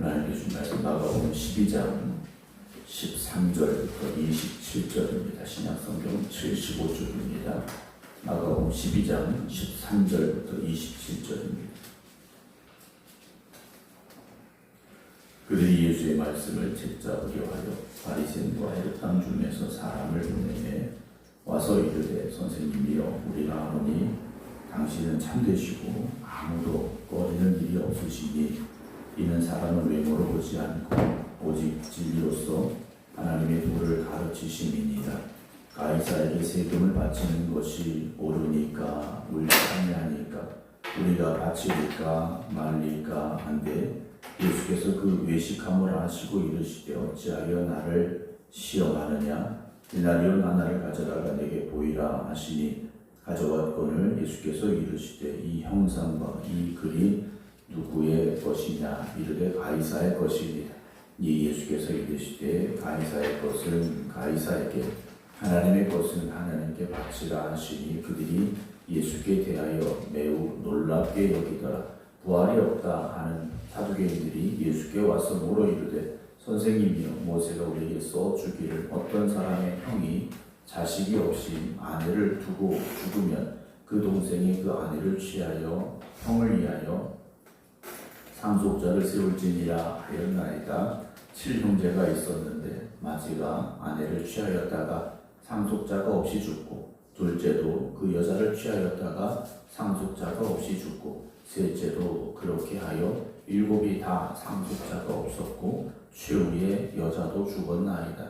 하나님께 준 말씀 마가복음 12장 13절부터 27절입니다. 신약성경 75쪽입니다. 마가복음 12장 13절부터 27절입니다. 그들이 예수의 말씀을 책잡으려 하여 바리새인과 헤롯 중에서 사람을 보내매 와서 이르되 선생님이여 우리가 아노니 당신은 참되시고 아무도 꺼리는 일이 없으시니 이는 사람을 외모로 보지 않고 오직 진리로서 하나님의 도를 가르치심이니라. 가이사에게 세금을 바치는 것이 옳으니까 옳지 아니하니까 우리가 바치리까 말리까 한데 예수께서 그 외식함을 아시고 이르시되 어찌하여 나를 시험하느냐 이날이요 나나를 가져다가 내게 보이라 하시니 가져왔거늘 예수께서 이르시되 이 형상과 이 글이 누구의 것이냐 이르되 가이사의 것이니라. 이 예수께서 이르시되 가이사의 것은 가이사에게 하나님의 것은 하나님께 바치라 하시니 그들이 예수께 대하여 매우 놀랍게 여기더라. 부활이 없다 하는 사두개인들이 예수께 와서 물어 이르되 선생님이여 모세가 우리에게 써주기를 어떤 사람의 형이 자식이 없이 아내를 두고 죽으면 그 동생이 그 아내를 취하여 형을 위하여 상속자를 세울지니라 하였나이다. 7형제가 있었는데 마지가 아내를 취하였다가 상속자가 없이 죽고 둘째도 그 여자를 취하였다가 상속자가 없이 죽고 셋째도 그렇게 하여 일곱이 다 상속자가 없었고 최후의 여자도 죽었나이다.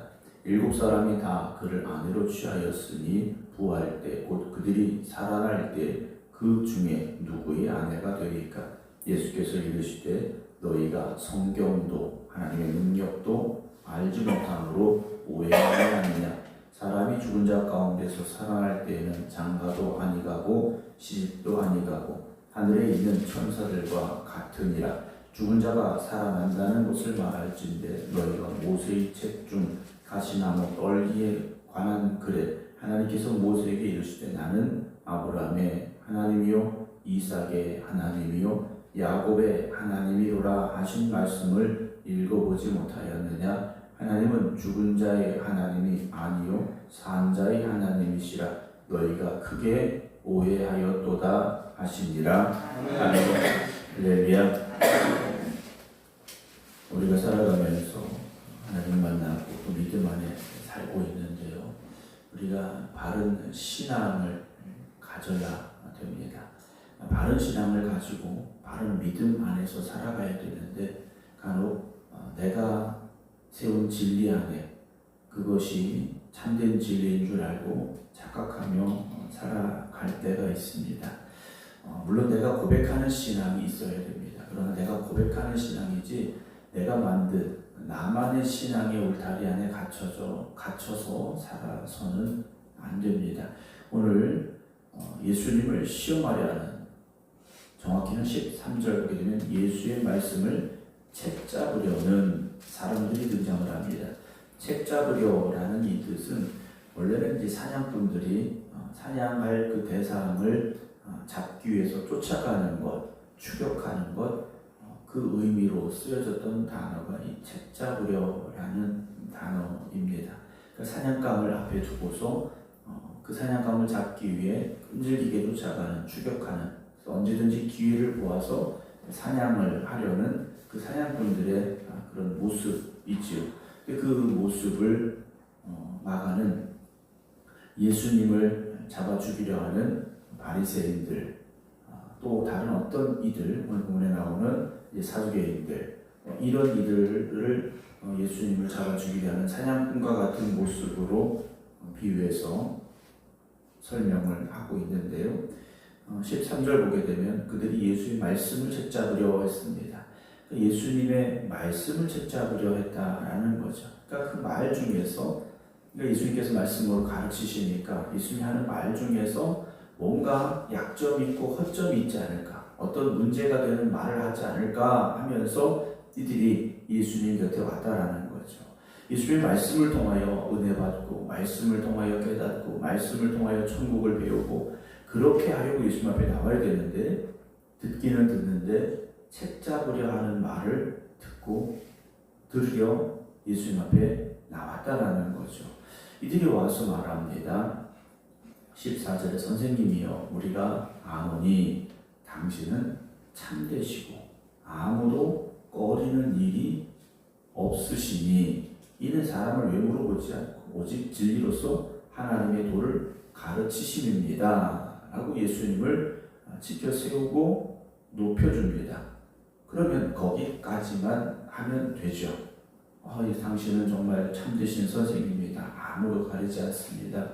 7사람이 다 그를 아내로 취하였으니 부활 때 곧 그들이 살아날 때 그 중에 누구의 아내가 되리까? 예수께서 이르시되 너희가 성경도 하나님의 능력도 알지 못함으로 오해하는 아니냐. 사람이 죽은 자 가운데서 살아날 때에는 장가도 아니가고 시집도 아니가고 하늘에 있는 천사들과 같으니라. 죽은 자가 살아난다는 것을 말할진대 너희가 모세의 책 중 가시나무 떨기에 관한 글에 하나님께서 모세에게 이르시되 나는 아브라함의 하나님이요 이삭의 하나님이요 야곱의 하나님이로라 하신 말씀을 읽어보지 못하였느냐. 하나님은 죽은 자의 하나님이 아니요 산 자의 하나님이시라. 너희가 크게 오해하였도다 하시니라. 아멘. 할렐루야. 우리가 살아가면서 하나님 만나고 또 믿음 안에 살고 있는데요, 우리가 바른 신앙을 가져야 됩니다. 바른 신앙을 가지고 바른 믿음 안에서 살아가야 되는데 간혹 내가 세운 진리 안에 그것이 참된 진리인 줄 알고 착각하며 살아갈 때가 있습니다. 물론 내가 고백하는 신앙이 있어야 됩니다. 그러나 내가 고백하는 신앙이지 내가 만든 나만의 신앙의 울타리 안에 갇혀서 살아서는 안 됩니다. 오늘 예수님을 시험하려 하는, 정확히는 13절 보게 되면 예수의 말씀을 책잡으려는 사람들이 등장을 합니다. 책잡으려라는 이 뜻은 원래는 이제 사냥꾼들이 사냥할 그 대상을 잡기 위해서 쫓아가는 것, 추격하는 것, 그 의미로 쓰여졌던 단어가 이 책잡으려라는 단어입니다. 그 사냥감을 앞에 두고서 그 사냥감을 잡기 위해 끈질기게 쫓아가는, 추격하는, 언제든지 기회를 보아서 사냥을 하려는 그 사냥꾼들의 그런 모습이지요. 그 모습을 막아는 예수님을 잡아 죽이려 하는 바리새인들, 또 다른 어떤 이들, 오늘 본문에 나오는 사두개인들, 이런 이들을 예수님을 잡아 죽이려 하는 사냥꾼과 같은 모습으로 비유해서 설명을 하고 있는데요. 13절 보게 되면 그들이 예수의 말씀을 책잡으려 했습니다. 예수님의 말씀을 책잡으려 했다라는 거죠. 그러니까 그 말 중에서, 예수님께서 말씀으로 가르치시니까 예수님이 하는 말 중에서 뭔가 약점이 있고 허점이 있지 않을까, 어떤 문제가 되는 말을 하지 않을까 하면서 이들이 예수님 곁에 왔다라는 거죠. 예수님의 말씀을 통하여 은혜 받고, 말씀을 통하여 깨닫고, 말씀을 통하여 천국을 배우고, 그렇게 하려고 예수님 앞에 나와야 되는데 듣기는 듣는데 책 잡으려 하는 말을 듣고 않고 들으려 예수님 앞에 나왔다라는 거죠. 이들이 와서 말합니다. 14절에 선생님이여 우리가 아노니 당신은 참되시고 아무도 꺼리는 일이 없으시니 이는 사람을 외모로 보지 않고 오직 진리로서 하나님의 도를 가르치심입니다 라고 예수님을 지켜 세우고 높여줍니다. 그러면 거기까지만 하면 되죠. 당신은 정말 참되신 선생님입니다. 아무도 가리지 않습니다.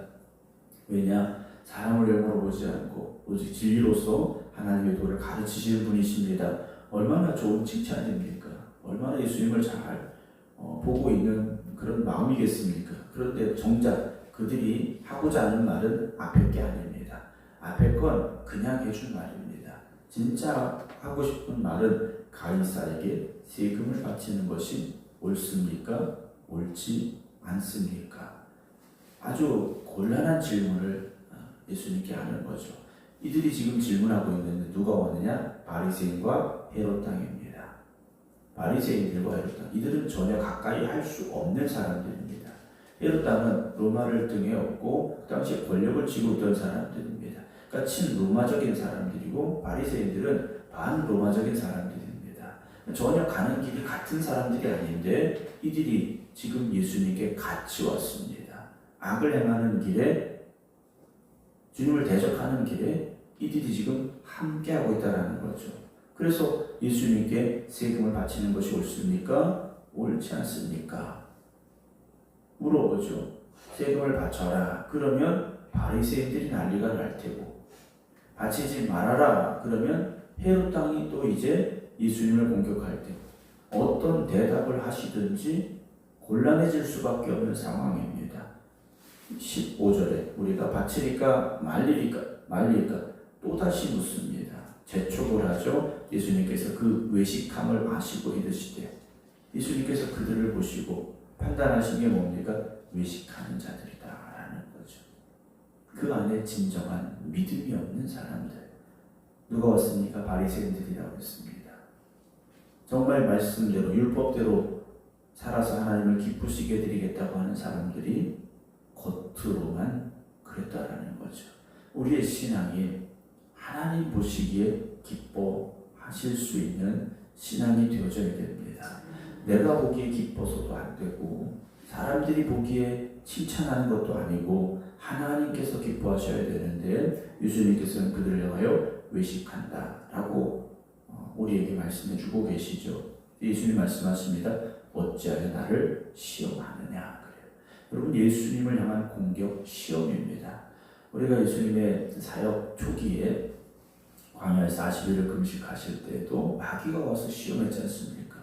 왜냐? 사람을 외모로 보지 않고 오직 진리로서 하나님의 도를 가르치시는 분이십니다. 얼마나 좋은 칭찬입니까? 얼마나 예수님을 잘 보고 있는 그런 마음이겠습니까? 그런데 정작 그들이 하고자 하는 말은 앞에 게 아닙니다. 앞에 건 그냥 해준 말입니다. 진짜 하고 싶은 말은 가이사에게 세금을 바치는 것이 옳습니까? 옳지 않습니까? 아주 곤란한 질문을 예수님께 하는 거죠. 이들이 지금 질문하고 있는데 누가 오느냐? 바리새인과 헤롯 당입니다. 바리새인들과 헤롯 당. 이들은 전혀 가까이 할 수 없는 사람들입니다. 헤롯 당은 로마를 등에 업고 그 당시에 권력을 쥐고 있던 사람들입니다. 그러니까 친로마적인 사람들이고 바리새인들은 반로마적인 사람들입니다. 전혀 가는 길이 같은 사람들이 아닌데 이들이 지금 예수님께 같이 왔습니다. 악을 행하는 길에 주님을 대적하는 길에 이들이 지금 함께하고 있다는 거죠. 그래서 예수님께 세금을 바치는 것이 옳습니까? 옳지 않습니까? 물어보죠. 세금을 바쳐라. 그러면 바리새인들이 난리가 날 테고 바치지 말아라. 그러면 헤롯 당이 또 이제 예수님을 공격할 때 어떤 대답을 하시든지 곤란해질 수밖에 없는 상황입니다. 15절에 우리가 바치리까 말릴까 또다시 묻습니다. 재촉을 하죠. 예수님께서 그 외식함을 아시고 이르시되 예수님께서 그들을 보시고 판단하신 게 뭡니까? 외식하는 자들이다 라는 거죠. 그 안에 진정한 믿음이 없는 사람들. 누가 왔습니까? 바리새인들이라고 했습니다. 정말 말씀대로 율법대로 살아서 하나님을 기쁘시게 드리겠다고 하는 사람들이 겉으로만 그랬다라는 거죠. 우리의 신앙이 하나님 보시기에 기뻐하실 수 있는 신앙이 되어져야 됩니다. 내가 보기에 기뻐서도 안 되고 사람들이 보기에 칭찬하는 것도 아니고 하나님께서 기뻐하셔야 되는데 예수님께서는 그들을 향하여 외식한다 라고 우리에게 말씀해 주고 계시죠. 예수님 말씀하십니다. 어찌하여 나를 시험하느냐. 그래요. 여러분 예수님을 향한 공격 시험입니다. 우리가 예수님의 사역 초기에 광야에서 40일을 금식하실 때에도 마귀가 와서 시험했지 않습니까?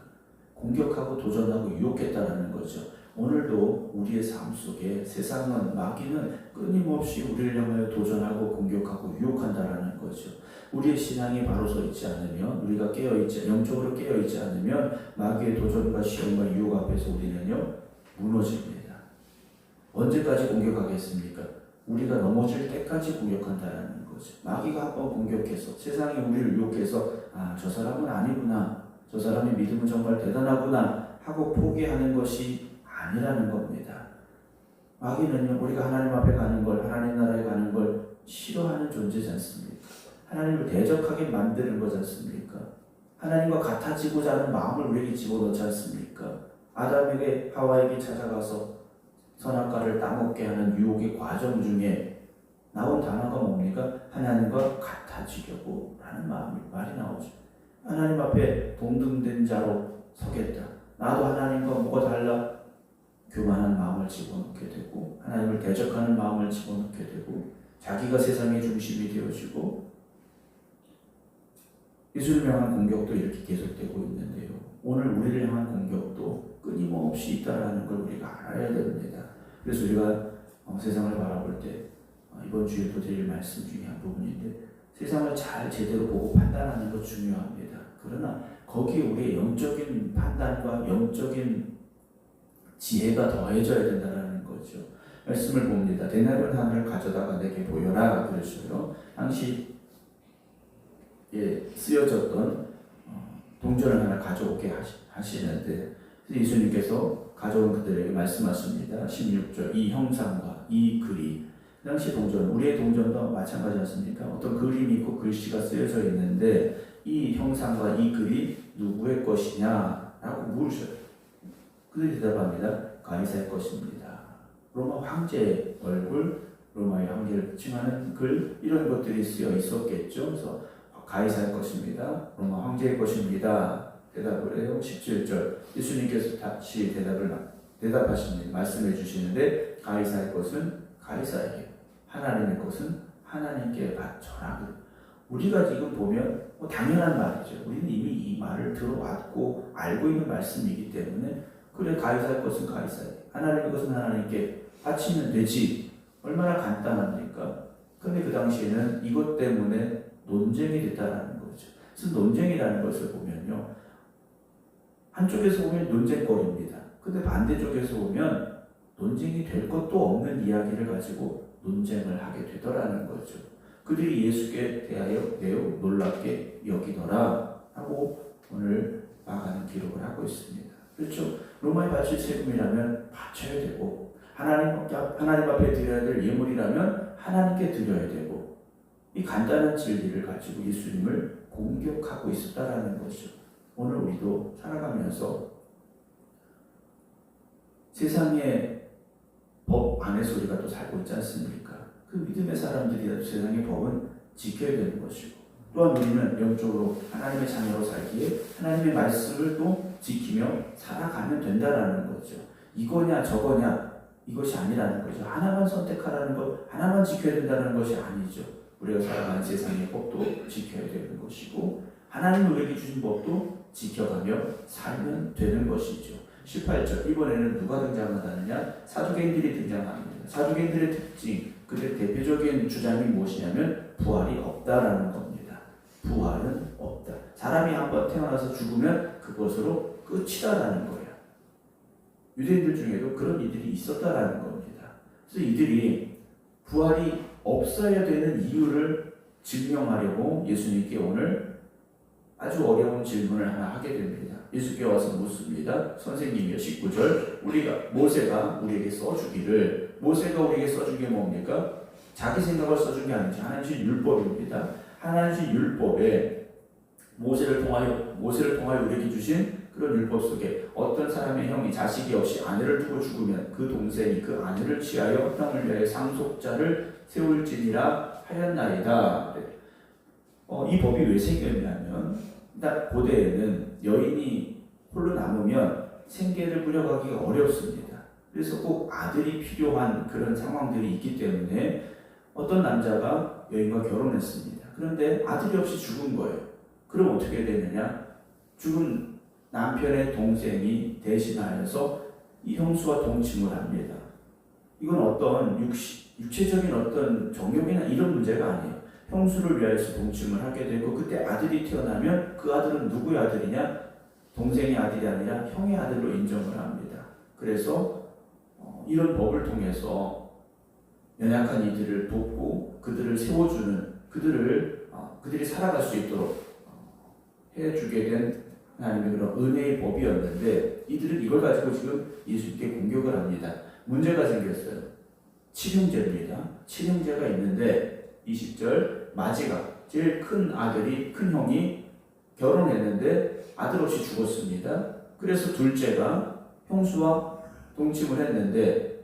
공격하고 도전하고 유혹했다는 거죠. 오늘도 우리의 삶 속에 세상은 마귀는 끊임없이 우리를 향하여 도전하고 공격하고 유혹한다라는 거죠. 우리의 신앙이 바로 서 있지 않으면 우리가 영적으로 깨어있지 않으면 마귀의 도전과 시험과 유혹 앞에서 우리는요 무너집니다. 언제까지 공격하겠습니까? 우리가 넘어질 때까지 공격한다라는 거죠. 마귀가 한번 공격해서 세상이 우리를 유혹해서 저 사람은 아니구나, 저 사람의 믿음은 정말 대단하구나 하고 포기하는 것이 아니라는 겁니다. 마귀는요 우리가 하나님 앞에 가는 걸, 하나님 나라에 가는 걸 싫어하는 존재지 않습니까? 하나님을 대적하게 만드는 거지 않습니까? 하나님과 같아지고자 하는 마음을 우리에게 집어넣지 않습니까? 아담에게 하와에게 찾아가서 선악과를 따먹게 하는 유혹의 과정 중에 나온 단어가 뭡니까? 하나님과 같아지려고 라는 말이 나오죠. 하나님 앞에 동등된 자로 서겠다. 나도 하나님과 뭐가 달라? 교만한 마음을 집어넣게 되고 하나님을 대적하는 마음을 집어넣게 되고 자기가 세상의 중심이 되어지고 예수를 향한 공격도 이렇게 계속되고 있는데요. 오늘 우리를 향한 공격도 끊임없이 있다는 걸 우리가 알아야 됩니다. 그래서 우리가 세상을 바라볼 때 이번 주에도 드릴 말씀 중에 한 부분인데 세상을 잘 제대로 보고 판단하는 것 중요합니다. 그러나 거기에 우리의 영적인 판단과 영적인 지혜가 더해져야 된다는 거죠. 말씀을 봅니다. 데나리온 하나를 가져다가 내게 보여라 그러셔요. 당시 쓰여졌던 동전을 하나 가져오게 하시는데 예수님께서 가져온 그들에게 말씀하십니다. 16절 이 형상과 이 글이 그 당시 동전, 우리의 동전도 마찬가지 않습니까? 어떤 그림이 있고 글씨가 쓰여져 있는데 이 형상과 이 글이 누구의 것이냐? 라고 물으셔요. 그들이 대답합니다. 가이사의 것입니다. 로마 황제의 얼굴, 로마의 황제를 칭하는 글 이런 것들이 쓰여 있었겠죠. 그래서 가이사의 것입니다. 로마 황제의 것입니다. 대답을 해요. 17절 예수님께서 다시 대답하십니다. 말씀해 주시는데 가이사의 것은 가이사에게, 하나님의 것은 하나님께 바쳐라. 우리가 지금 보면 당연한 말이죠. 우리는 이미 이 말을 들어왔고 알고 있는 말씀이기 때문에 그래 가이사의 것은 가이사에게, 하나님의 것은 하나님께 바치면 되지. 얼마나 간단합니까? 근데 그 당시에는 이것 때문에 논쟁이 됐다는 거죠. 그래서 논쟁이라는 것을 보면요, 한쪽에서 보면 논쟁거리입니다. 근데 반대쪽에서 보면 논쟁이 될 것도 없는 이야기를 가지고 논쟁을 하게 되더라는 거죠. 그들이 예수께 대하여 매우 놀랍게 여기더라 하고 오늘 마가는 기록을 하고 있습니다. 그렇죠. 로마에 바칠 세금이라면 바쳐야 되고 하나님 앞에 드려야 될 예물이라면 하나님께 드려야 되고 이 간단한 진리를 가지고 예수님을 공격하고 있었다라는 거죠. 오늘 우리도 살아가면서 세상의 법 안에서 우리가 또 살고 있지 않습니까? 그 믿음의 사람들이 세상의 법은 지켜야 되는 것이고 또한 우리는 영적으로 하나님의 자녀로 살기에 하나님의 말씀을 또 지키며 살아가면 된다라는 거죠. 이거냐 저거냐 이것이 아니라는 거죠. 하나만 선택하라는 것, 하나만 지켜야 된다는 것이 아니죠. 우리가 살아가는 세상의 법도 지켜야 되는 것이고 하나님 우리에게 주신 법도 지켜가며 살면 되는 것이죠. 18절 이번에는 누가 등장하느냐? 사두개인들이 등장합니다. 사두개인들의 특징, 그들의 대표적인 주장이 무엇이냐면 부활이 없다라는 겁니다. 부활은 없다. 사람이 한번 태어나서 죽으면 그것으로 끝이다라는 거예요. 유대인들 중에도 그런 이들이 있었다라는 겁니다. 그래서 이들이 부활이 없어야 되는 이유를 증명하려고 예수님께 오늘 아주 어려운 질문을 하나 하게 됩니다. 예수께 와서 묻습니다. 선생님이요 19절 모세가 우리에게 써주기를, 모세가 우리에게 써준 게 뭡니까? 자기 생각을 써준 게 아니죠. 하나님 주신 율법입니다. 하나님 주신 율법에 모세를 통하여 우리에게 주신 그런 율법 속에 어떤 사람의 형이 자식이 없이 아내를 두고 죽으면 그 동생이 그 아내를 취하여 형을 위하여 상속자를 세울지니라 하였나이다. 이 법이 왜 생겼냐면 고대에는 여인이 홀로 남으면 생계를 꾸려가기가 어렵습니다. 그래서 꼭 아들이 필요한 그런 상황들이 있기 때문에 어떤 남자가 여인과 결혼했습니다. 그런데 아들이 없이 죽은 거예요. 그럼 어떻게 되느냐? 죽은 남편의 동생이 대신하여서 이 형수와 동침을 합니다. 이건 어떤 육체적인 어떤 정욕이나 이런 문제가 아니에요. 형수를 위하여서 동침을 하게 되고 그때 아들이 태어나면 그 아들은 누구의 아들이냐? 동생의 아들이 아니라 형의 아들로 인정을 합니다. 그래서 이런 법을 통해서 연약한 이들을 돕고 그들을 세워주는 그들이 살아갈 수 있도록 해주게 된 하나님의 그런 은혜의 법이었는데 이들은 이걸 가지고 지금 예수님께 공격을 합니다. 문제가 생겼어요. 칠형제입니다. 칠형제가 있는데 20절 마지가 제일 큰 형이 결혼했는데 아들 없이 죽었습니다. 그래서 둘째가 형수와 동침을 했는데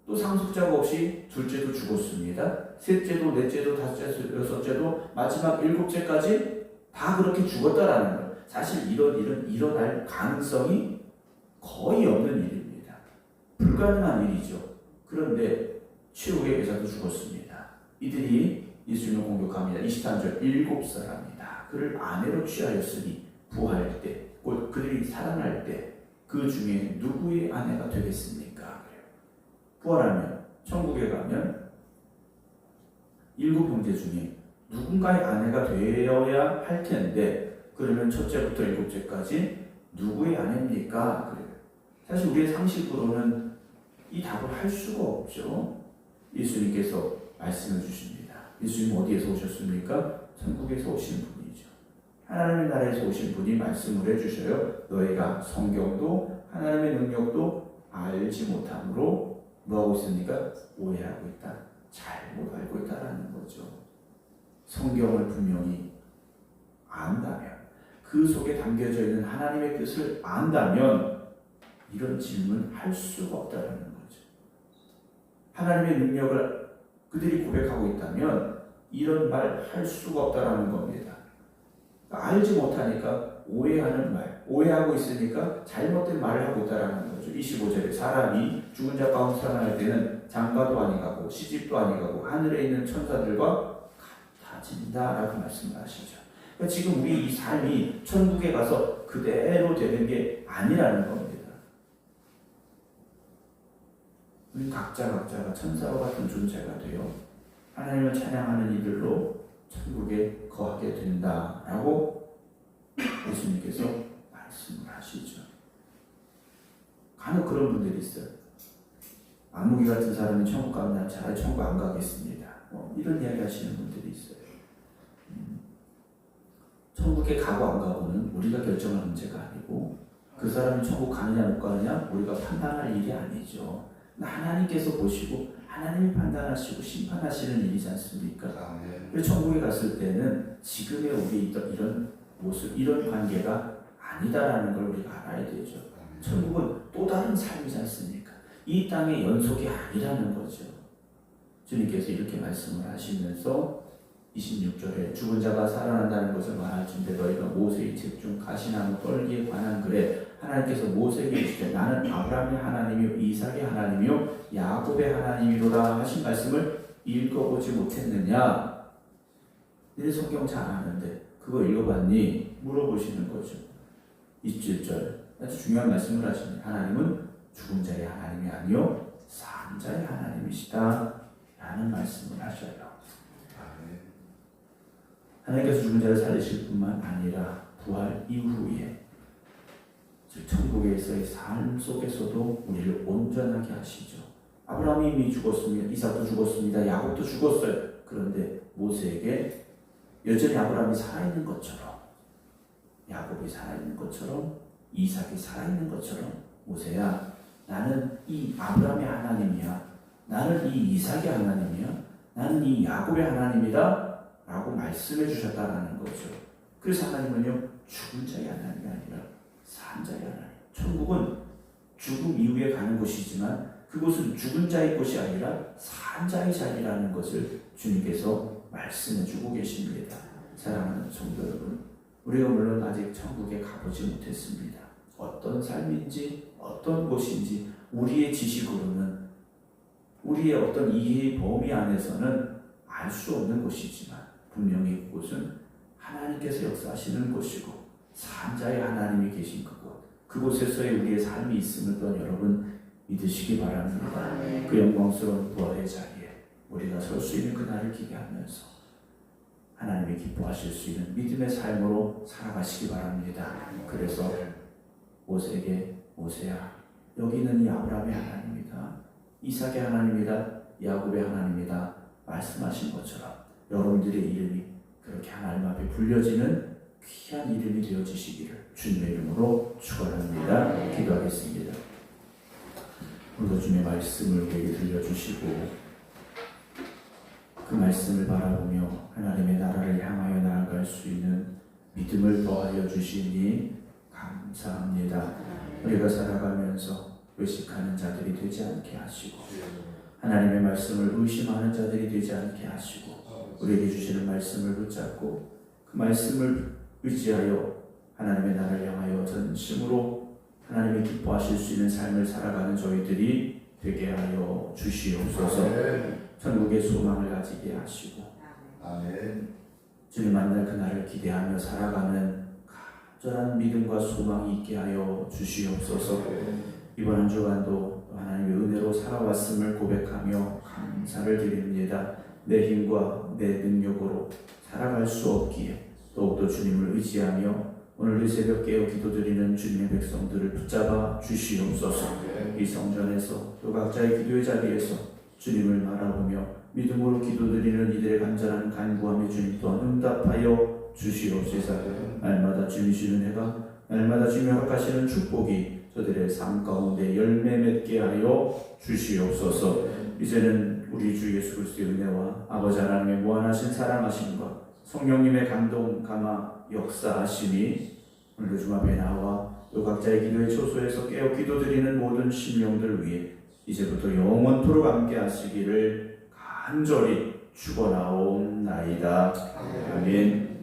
또 상속자가 없이 둘째도 죽었습니다. 셋째도 넷째도 다섯째도 여섯째도 마지막 일곱째까지 다 그렇게 죽었다라는 거예요. 사실 이런 일은 일어날 가능성이 거의 없는 일입니다. 불가능한 일이죠. 그런데 최후의 여자도 죽었습니다. 이들이 예수님을 공격합니다. 23절 7사람이다. 그를 아내로 취하였으니 부활할 때, 곧 그들이 살아날 때 그 중에 누구의 아내가 되겠습니까? 부활하면 천국에 가면 7형제 중에 누군가의 아내가 되어야 할 텐데 그러면 첫째부터 7째까지 누구의 아내입니까? 그래요. 사실 우리의 상식으로는 이 답을 할 수가 없죠. 예수님께서 말씀해 주십니다. 예수님 어디에서 오셨습니까? 천국에서 오신 분이죠. 하나님의 나라에서 오신 분이 말씀을 해주셔요. 너희가 성경도 하나님의 능력도 알지 못함으로 뭐하고 있습니까? 오해하고 있다. 잘못 알고 있다라는 거죠. 성경을 분명히 안다면, 그 속에 담겨져 있는 하나님의 뜻을 안다면 이런 질문 할 수가 없다는 거죠. 하나님의 능력을 그들이 고백하고 있다면 이런 말 할 수가 없다는 겁니다. 알지 못하니까 오해하는 말, 오해하고 있으니까 잘못된 말을 하고 있다는 거죠. 25절에 사람이 죽은 자 가운데 살아날 때는 장가도 아니가고 시집도 아니가고 하늘에 있는 천사들과 같아진다라고 말씀하시죠. 그러니까 지금 우리 이 삶이 천국에 가서 그대로 되는 게 아니라는 겁니다. 우리 각자가 천사와 같은 존재가 되어 하나님을 찬양하는 이들로 천국에 거하게 된다라고 예수님께서 말씀을 하시죠. 간혹 그런 분들이 있어요. 안무기 같은 사람은 천국 가면 난 차라리 천국 안 가겠습니다. 이런 이야기 하시는 분들이 있어요. 천국에 가고 안 가고는 우리가 결정할 문제가 아니고 그 사람이 천국 가느냐 못 가느냐 우리가 판단할 일이 아니죠. 하나님께서 보시고 하나님이 판단하시고 심판하시는 일이지 않습니까? 그래서 천국에 갔을 때는 지금의 우리 이런 모습, 이런 관계가 아니다라는 걸 우리가 알아야 되죠. 천국은 또 다른 삶이지 않습니까? 이 땅의 연속이 아니라는 거죠. 주님께서 이렇게 말씀을 하시면서 26절에 죽은 자가 살아난다는 것을 말할진대 너희가 모세의 책 중 가시나무 떨기에 관한 글에 하나님께서 모세에게 이르시되 나는 아브라함의 하나님이요 이삭의 하나님이요 야곱의 하나님이로다 하신 말씀을 읽어보지 못했느냐? 너희 성경 잘 아는데 그거 읽어봤니? 물어보시는 거죠. 27절 아주 중요한 말씀을 하십니다. 하나님은 죽은 자의 하나님이 아니요 산 자의 하나님이시다 라는 말씀을 하셔요. 하나님께서 죽은 자를 살리실 뿐만 아니라 부활 이후에 즉 천국에서의 삶 속에서도 우리를 온전하게 하시죠. 아브라함이 이미 죽었습니다. 이삭도 죽었습니다. 야곱도 죽었어요. 그런데 모세에게 여전히 아브라함이 살아있는 것처럼 야곱이 살아있는 것처럼 이삭이 살아있는 것처럼 모세야 나는 이 아브라함의 하나님이야. 나는 이 이삭의 하나님이야. 나는 이 야곱의 하나님이다 라고 말씀해 주셨다는 거죠. 그래서 하나님은요 죽은 자의 하나님이 아니라 산 자의 하나님. 천국은 죽음 이후에 가는 곳이지만 그곳은 죽은 자의 곳이 아니라 산 자의 자리라는 것을 주님께서 말씀해 주고 계십니다. 사랑하는 성도 여러분, 우리가 물론 아직 천국에 가보지 못했습니다. 어떤 삶인지 어떤 곳인지 우리의 지식으로는 우리의 어떤 이해의 범위 안에서는 알 수 없는 곳이지만 분명히 그곳은 하나님께서 역사하시는 곳이고 산자의 하나님이 계신 그곳에서의 우리의 삶이 있음을 또한 여러분 믿으시기 바랍니다. 그 영광스러운 부활의 자리에 우리가 설 수 있는 그날을 기대하면서 하나님이 기뻐하실 수 있는 믿음의 삶으로 살아가시기 바랍니다. 그래서 모세에게 모세야 여기는 이 아브라함의 하나님이다. 이삭의 하나님이다. 야곱의 하나님이다. 말씀하신 것처럼 여러분들의 이름이 그렇게 하나님 앞에 불려지는 귀한 이름이 되어지시기를 주님의 이름으로 축원합니다. 기도하겠습니다. 오늘도 주님의 말씀을 우리에게 들려주시고 그 말씀을 바라보며 하나님의 나라를 향하여 나아갈 수 있는 믿음을 더하여 주시니 감사합니다. 우리가 살아가면서 외식하는 자들이 되지 않게 하시고 하나님의 말씀을 의심하는 자들이 되지 않게 하시고 우리에게 주시는 말씀을 붙잡고 그 말씀을 의지하여 하나님의 나라를 향하여 전심으로 하나님이 기뻐하실 수 있는 삶을 살아가는 저희들이 되게 하여 주시옵소서. 천국의 소망을 가지게 하시고 주님 만날 그날을 기대하며 살아가는 간절한 믿음과 소망이 있게 하여 주시옵소서. 이번 한 주간도 하나님의 은혜로 살아왔음을 고백하며 감사를 드립니다. 내 힘과 내 능력으로 살아갈 수 없기에 더욱더 주님을 의지하며 오늘도 새벽 깨어 기도드리는 주님의 백성들을 붙잡아 주시옵소서. 이 성전에서 또 각자의 기도의 자리에서 주님을 바라보며 믿음으로 기도드리는 이들의 간절한 간구함에 주님 또한 응답하여 주시옵소서. 날마다 주시는 해가 날마다 주며 허락하시는 축복이 저들의 삶 가운데 열매 맺게 하여 주시옵소서. 이제는 우리 주 예수 그리스도의 은혜와 아버지 하나님의 무한하신 사랑하심과 성령님의 감동 감화 역사하심이 오늘도 주 앞에 나와 또 각자의 기도의 초소에서 깨어 기도드리는 모든 심령들 위해 이제부터 영원토록 함께 하시기를 간절히 축원하옵나이다. 아멘.